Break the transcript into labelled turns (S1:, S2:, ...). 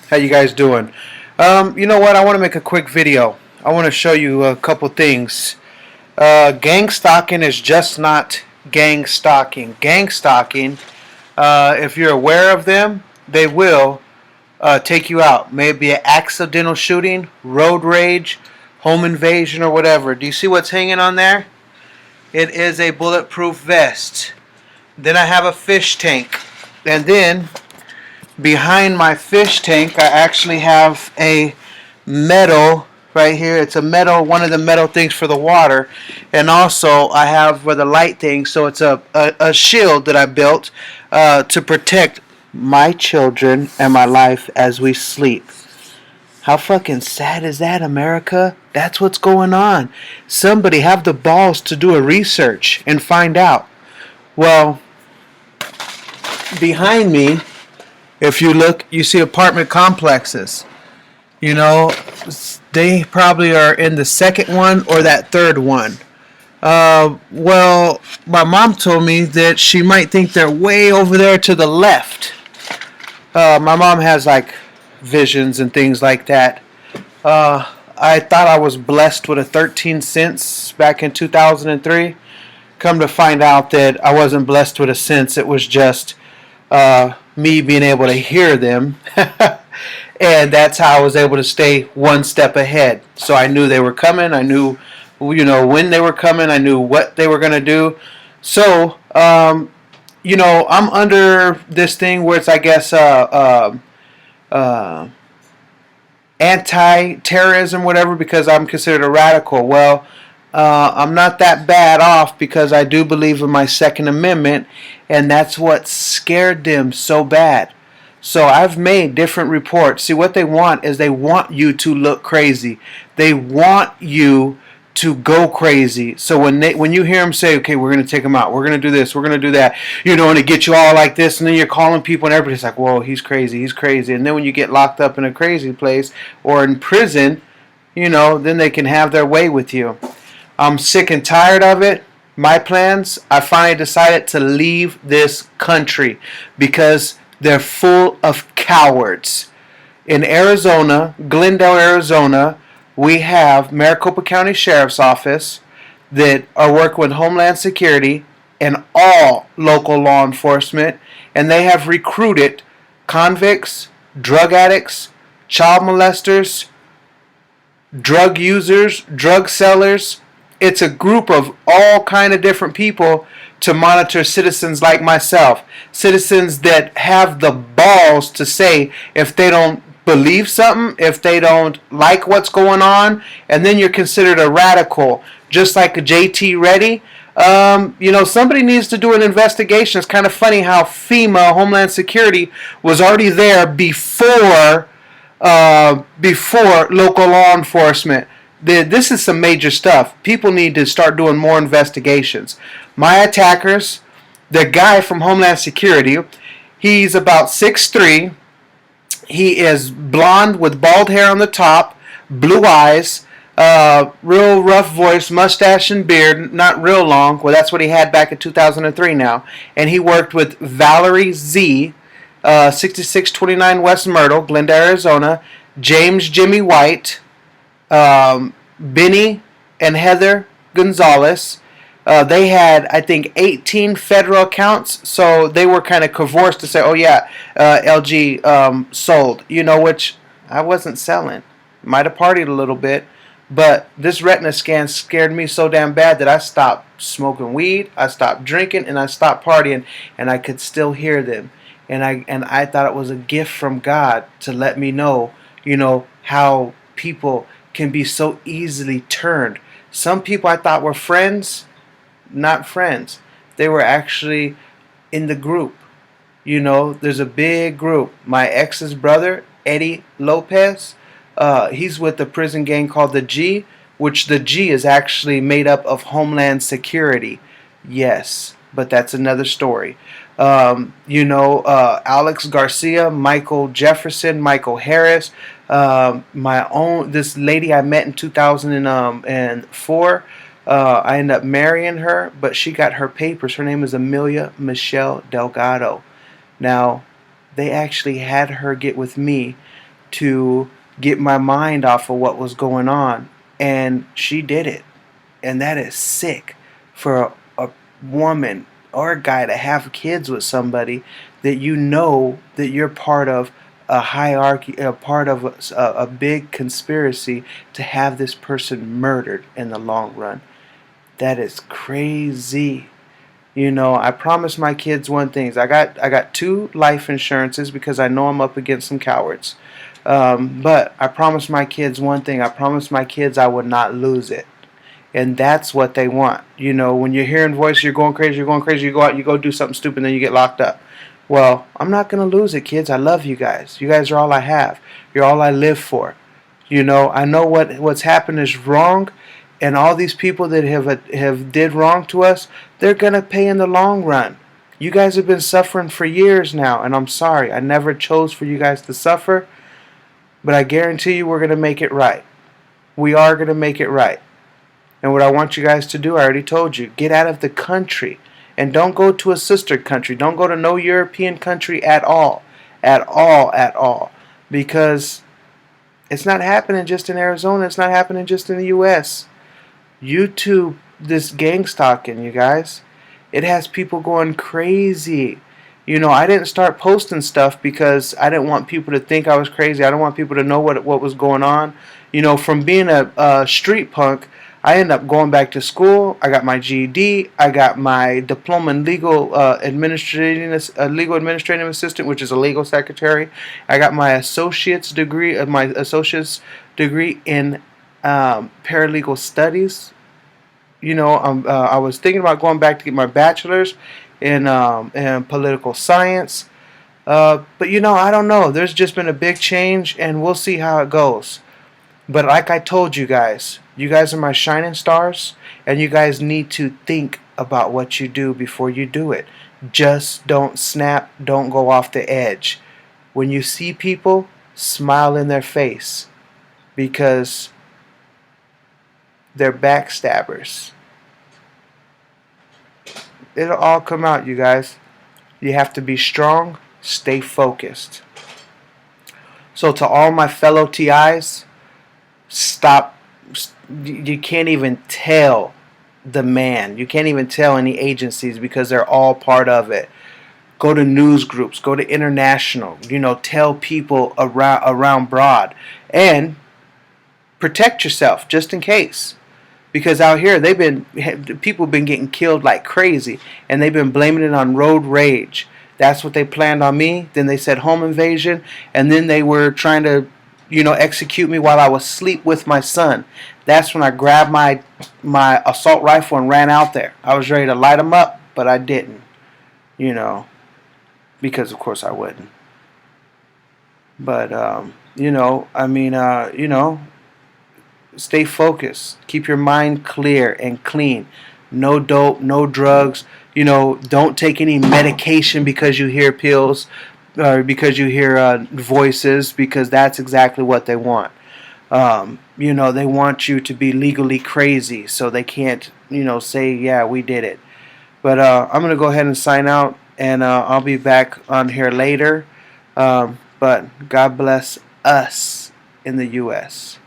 S1: How you guys doing? You know what? I want to make a quick video. I want to show you a couple things. Gang stalking is just not gang stalking. Gang stalking, if you're aware of them, they will take you out. Maybe an accidental shooting, road rage, home invasion, or whatever. Do you see what's hanging on there? It is a bulletproof vest. Then I have a fish tank. And then behind my fish tank, I actually have a metal right here. It's a metal, one of the metal things for the water. And also I have where the light thing, so it's a shield that I built to protect my children and my life as we sleep. How fucking sad is that, America? That's what's going on. Somebody have the balls to do a research and find out. Well, behind me, if you look, you see apartment complexes. You know, they probably are in the second one or that third one. Well, my mom told me that she might think they're way over there to the left. My mom has like visions and things like that. I thought I was blessed with a 13 cents back in 2003. Come to find out that I wasn't blessed with a sense. It was just me being able to hear them. And that's how I was able to stay one step ahead. So I knew they were coming. I knew, when they were coming. I knew what they were going to do. So, I'm under this thing where it's, I guess, anti-terrorism, whatever, because I'm considered a radical. Well, I'm not that bad off because I do believe in my Second Amendment, and that's what scared them so bad. So I've made different reports. See, what they want is they want you to look crazy. They want you to go crazy. So when you hear them say, okay, we're going to take them out, we're going to do this, we're going to do that, and it gets you all like this, and then you're calling people and everybody's like, whoa, he's crazy, he's crazy. And then when you get locked up in a crazy place or in prison, then they can have their way with you. I'm sick and tired of it. My plans, I finally decided to leave this country because they're full of cowards. In Arizona, Glendale, Arizona, we have Maricopa County Sheriff's Office that are working with Homeland Security and all local law enforcement, and they have recruited convicts, drug addicts, child molesters, drug users, drug sellers. It's a group of all kind of different people to monitor citizens like myself. Citizens that have the balls to say if they don't believe something, if they don't like what's going on, and then you're considered a radical, just like a JT Reddy. Somebody needs to do an investigation. It's kind of funny how FEMA, Homeland Security, was already there before local law enforcement. This is some major stuff. People need to start doing more investigations. My attackers, the guy from Homeland Security, he's about 6'3". He is blonde with bald hair on the top, blue eyes, real rough voice, mustache and beard, not real long. Well, that's what he had back in 2003 now. And he worked with Valerie Z, 6629 West Myrtle, Glendale, Arizona, James Jimmy White, Benny and Heather Gonzalez. They had, I think, 18 federal accounts, so they were kind of coerced to say, oh yeah, LG sold, which I wasn't selling. Might have partied a little bit, but this retina scan scared me so damn bad that I stopped smoking weed, I stopped drinking, and I stopped partying, and I could still hear them. And I thought it was a gift from God to let me know, how people can be so easily turned. Some people I thought were friends, not friends. They were actually in the group. There's a big group. My ex's brother, Eddie Lopez, he's with the prison gang called the G, which the G is actually made up of Homeland Security. Yes, but that's another story. Alex Garcia, Michael Jefferson, Michael Harris, this lady I met in 2004. I ended up marrying her, but she got her papers. Her name is Amelia Michelle Delgado. Now, they actually had her get with me to get my mind off of what was going on. And she did it. And that is sick for a woman or a guy to have kids with somebody that you know that you're part of a hierarchy, a part of a big conspiracy to have this person murdered in the long run. That is crazy. You know, I promised my kids one thing. I got 2 life insurances because I know I'm up against some cowards. But I promised my kids one thing. I promised my kids I would not lose it. And that's what they want. You know, when you're hearing voices, you're going crazy, you go out, you go do something stupid, then you get locked up. Well, I'm not going to lose it, kids. I love you guys. You guys are all I have. You're all I live for. You know, I know what's happened is wrong, and all these people that have did wrong to us, they're going to pay in the long run. You guys have been suffering for years now, and I'm sorry. I never chose for you guys to suffer, but I guarantee you we're going to make it right. We are going to make it right. And what I want you guys to do, I already told you, get out of the country. And don't go to a sister country. Don't go to no European country at all. At all, at all. Because it's not happening just in Arizona. It's not happening just in the U.S. YouTube, this gang stalking, you guys. It has people going crazy. You know, I didn't start posting stuff because I didn't want people to think I was crazy. I didn't want people to know what was going on. You know, from being a street punk, I ended up going back to school. I got my GED. I got my diploma in legal administrative assistant, which is a legal secretary. I got my associate's degree in paralegal studies. You know, I was thinking about going back to get my bachelor's in political science. But you know, I don't know. There's just been a big change, and we'll see how it goes. But like I told you guys are my shining stars, and you guys need to think about what you do before you do it. Just don't snap, don't go off the edge. When you see people, smile in their face, because they're backstabbers. It'll all come out, you guys. You have to be strong, stay focused. So to all my fellow TIs, stop. You can't even tell the man. You can't even tell any agencies because they're all part of it. Go to news groups. Go to international. You know, tell people around broad. And protect yourself just in case. Because out here, people have been getting killed like crazy. And they've been blaming it on road rage. That's what they planned on me. Then they said home invasion. And then they were trying to, you know, execute me while I was asleep with my son. That's when I grabbed my assault rifle and ran out there. I was ready to light them up, but I didn't. You know, because of course I wouldn't. But, you know, I mean, you know, stay focused. Keep your mind clear and clean. No dope, no drugs. You know, don't take any medication because you hear pills. Or because you hear voices, because that's exactly what they want. You know, they want you to be legally crazy so they can't, you know, say, yeah, we did it. But I'm going to go ahead and sign out, and I'll be back on here later. But God bless us in the U.S.